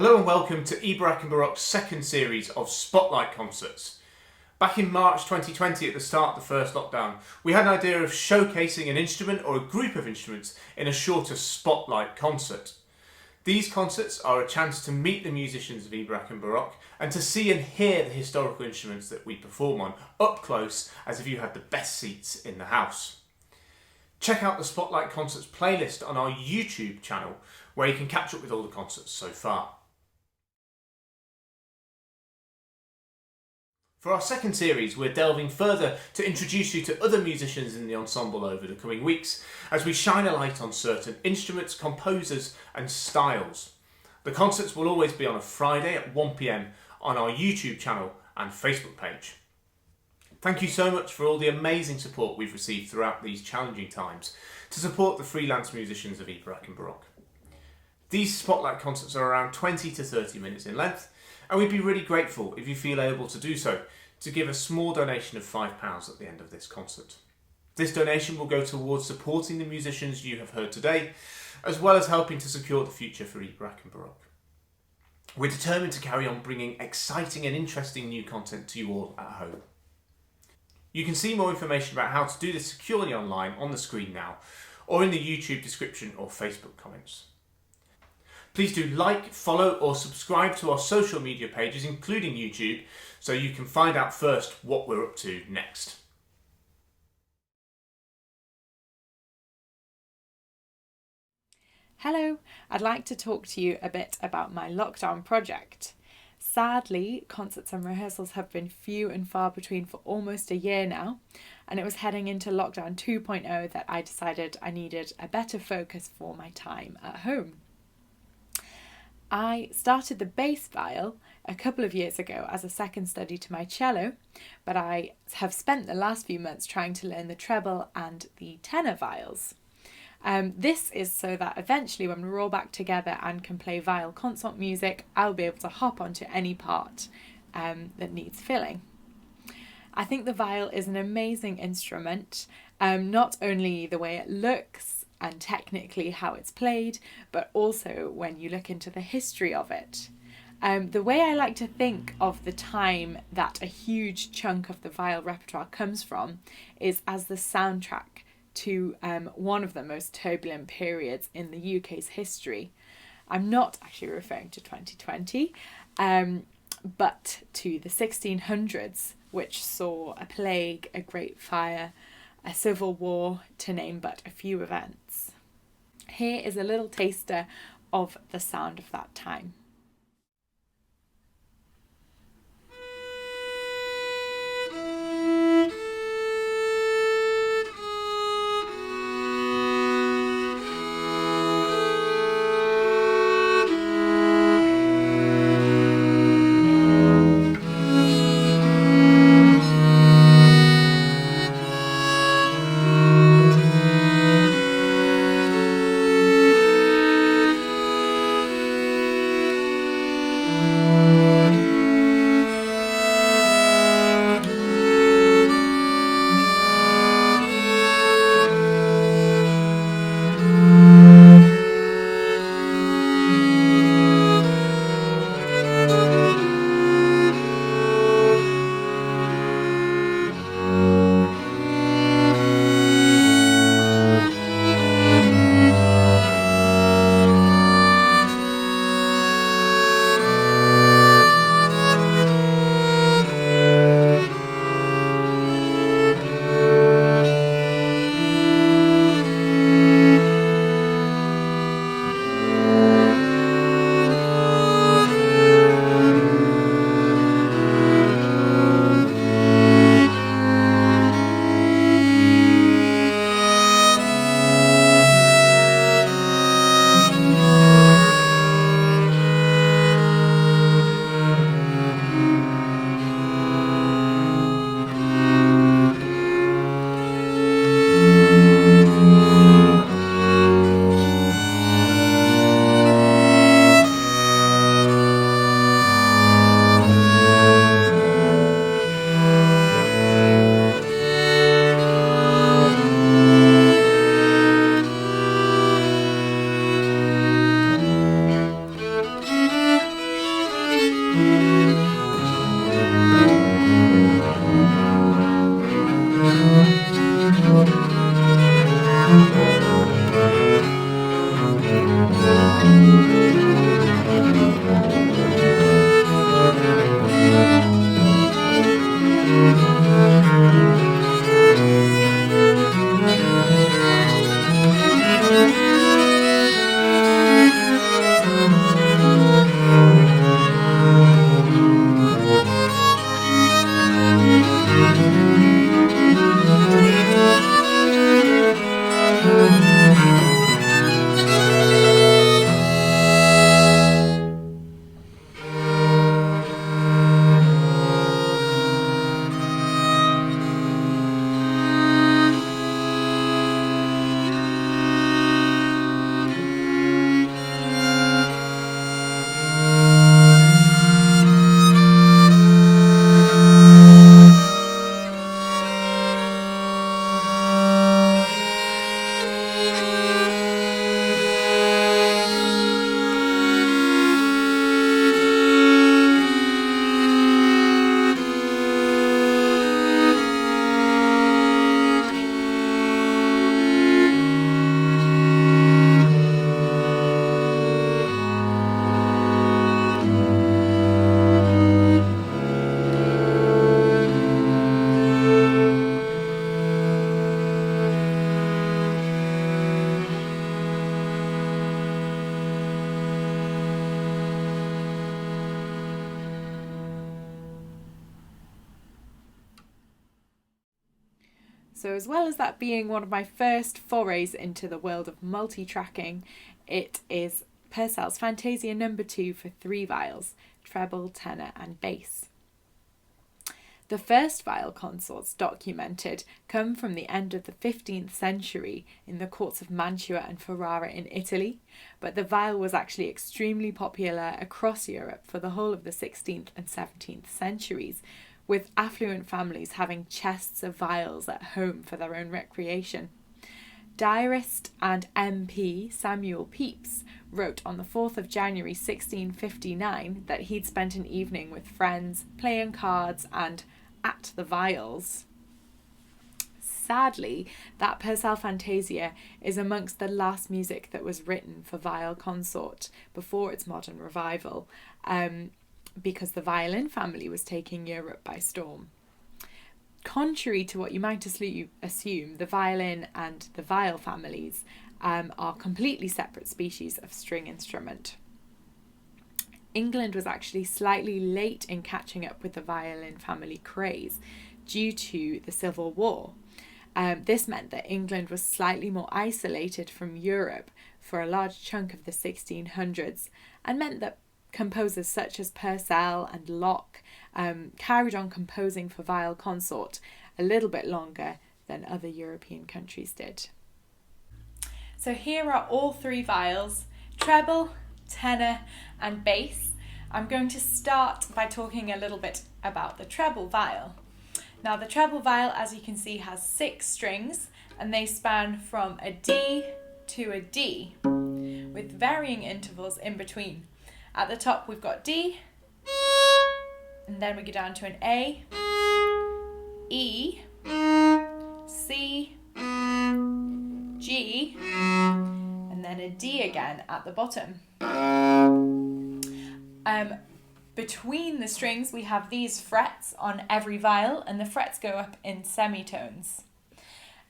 Hello and welcome to Ibarak and Baroque's second series of Spotlight concerts. Back in March 2020, at the start of the first lockdown, we had an idea of showcasing an instrument or a group of instruments in a shorter Spotlight concert. These concerts are a chance to meet the musicians of Ibarak and Baroque and to see and hear the historical instruments that we perform on up close, as if you had the best seats in the house. Check out the Spotlight Concerts playlist on our YouTube channel, where you can catch up with all the concerts so far. For our second series, we're delving further to introduce you to other musicians in the ensemble over the coming weeks, as we shine a light on certain instruments, composers and styles. The concerts will always be on a Friday at 1 PM on our YouTube channel and Facebook page. Thank you so much for all the amazing support we've received throughout these challenging times to support the freelance musicians of Ibarak and Baroque. These Spotlight concerts are around 20 to 30 minutes in length, and we'd be really grateful if you feel able to do so, to give a small donation of £5 at the end of this concert. This donation will go towards supporting the musicians you have heard today, as well as helping to secure the future for Ibarak and Baroque. We're determined to carry on bringing exciting and interesting new content to you all at home. You can see more information about how to do this securely online on the screen now, or in the YouTube description or Facebook comments. Please do like, follow or subscribe to our social media pages, including YouTube, so you can find out first what we're up to next. Hello, I'd like to talk to you a bit about my lockdown project. Sadly, concerts and rehearsals have been few and far between for almost a year now, and it was heading into lockdown 2.0 that I decided I needed a better focus for my time at home. I started the bass viol a couple of years ago as a second study to my cello, but I have spent the last few months trying to learn the treble and the tenor vials. This is so that eventually when we're all back together and can play viol consort music, I'll be able to hop onto any part that needs filling. I think the viol is an amazing instrument, not only the way it looks and technically how it's played, but also when you look into the history of it. The way I like to think of the time that a huge chunk of the viol repertoire comes from is as the soundtrack to one of the most turbulent periods in the UK's history. I'm not actually referring to 2020, but to the 1600s, which saw a plague, a great fire, a civil war, to name but a few events. Here is a little taster of the sound of that time. So as well as that being one of my first forays into the world of multi-tracking, it is Purcell's Fantasia No. 2 for 3 viols, treble, tenor and bass. The first viol concerts documented come from the end of the 15th century in the courts of Mantua and Ferrara in Italy, but the viol was actually extremely popular across Europe for the whole of the 16th and 17th centuries, with affluent families having chests of viols at home for their own recreation. Diarist and MP Samuel Pepys wrote on the 4th of January 1659 that he'd spent an evening with friends playing cards and at the viols. Sadly, that Purcell Fantasia is amongst the last music that was written for viol consort before its modern revival, because the violin family was taking Europe by storm. Contrary to what you might assume, the violin and the viol families are completely separate species of string instrument. England was actually slightly late in catching up with the violin family craze due to the Civil War. This meant that England was slightly more isolated from Europe for a large chunk of the 1600s, and meant that composers such as Purcell and Locke carried on composing for viol consort a little bit longer than other European countries did. So here are all 3 viols: treble, tenor and bass. I'm going to start by talking a little bit about the treble vial. Now the treble vial, as you can see, has 6 strings and they span from a D to a D with varying intervals in between. At the top we've got D, and then we go down to an A, E, C, G, and then a D again at the bottom. Between the strings we have these frets on every viol, and the frets go up in semitones.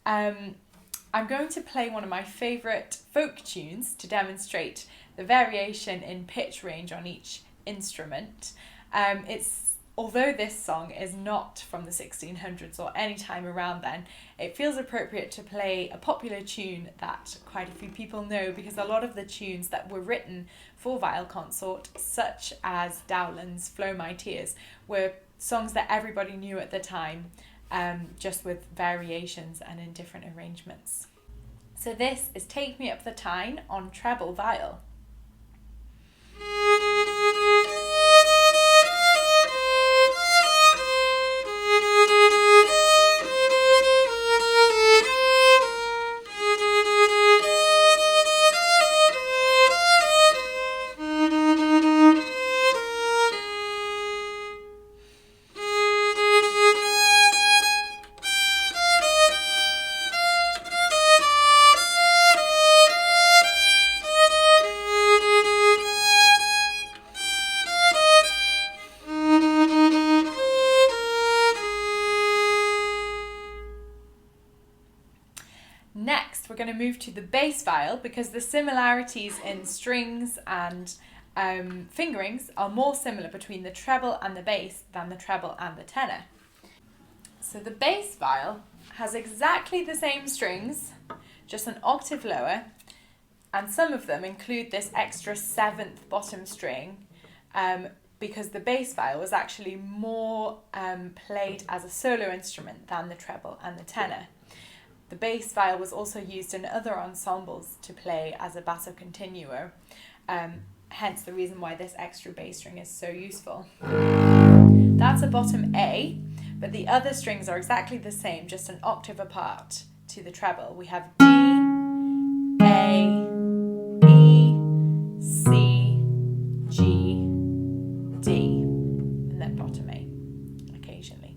I'm going to play one of my favourite folk tunes to demonstrate the variation in pitch range on each instrument. Although this song is not from the 1600s or any time around then, it feels appropriate to play a popular tune that quite a few people know, because a lot of the tunes that were written for viol consort, such as Dowland's Flow My Tears, were songs that everybody knew at the time, just with variations and in different arrangements. So this is Take Me Up the Tyne on treble viol. Next, we're going to move to the bass viol, because the similarities in strings and fingerings are more similar between the treble and the bass than the treble and the tenor. So the bass viol has exactly the same strings, just an octave lower, and some of them include this extra 7th bottom string, because the bass viol was actually more played as a solo instrument than the treble and the tenor. The bass viol was also used in other ensembles to play as a basso continuo, hence the reason why this extra bass string is so useful. That's a bottom A, but the other strings are exactly the same, just an octave apart to the treble. We have D, A, E, C, G, D, and then bottom A occasionally.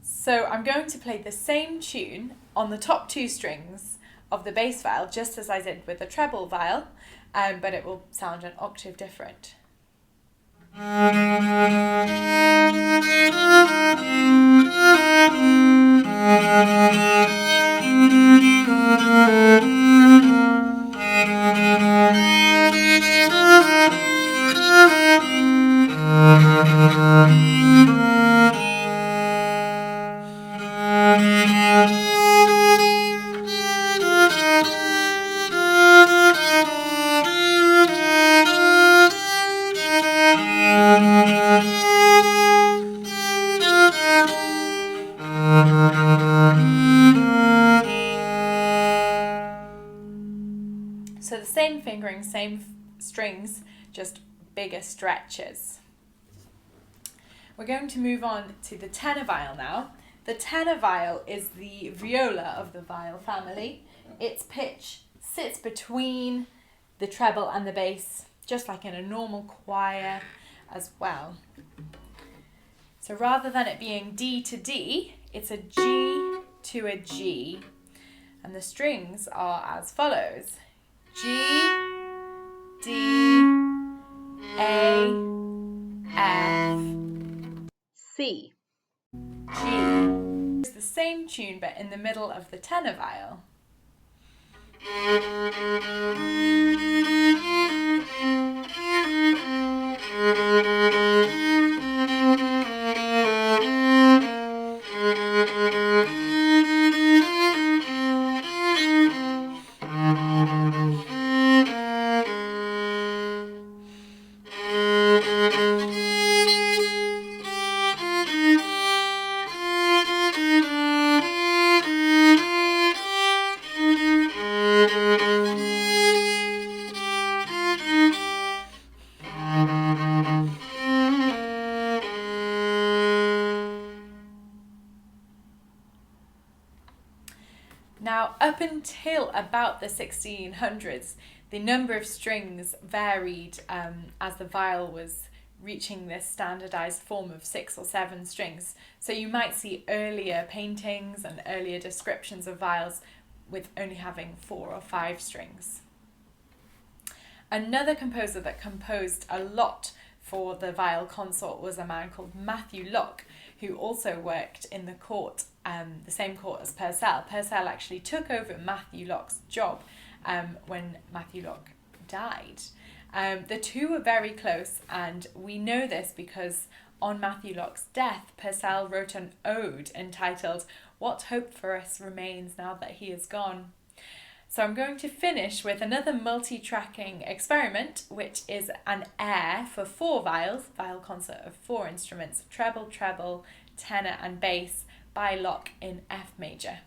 So I'm going to play the same tune on the top 2 strings of the bass viol, just as I did with the treble viol, but it will sound an octave different. covering same strings, just bigger stretches. We're going to move on to the tenor viol now. The tenor viol is the viola of the viol family. Its pitch sits between the treble and the bass, just like in a normal choir as well. So rather than it being D to D, it's a G to a G. And the strings are as follows: G, D, A, F, C. G. It's the same tune but in the middle of the tenor viol. Now, up until about the 1600s, the number of strings varied as the viol was reaching this standardized form of 6 or 7 strings. So you might see earlier paintings and earlier descriptions of viols with only having 4 or 5 strings. Another composer that composed a lot for the viol consort was a man called Matthew Locke, who also worked in the court, the same court as Purcell. Purcell actually took over Matthew Locke's job when Matthew Locke died. The two were very close, and we know this because on Matthew Locke's death, Purcell wrote an ode entitled "What Hope for Us Remains Now That He Is Gone." So I'm going to finish with another multi-tracking experiment, which is an air for 4 viols, viol concert of 4 instruments, treble, treble, tenor and bass, by Locke in F major.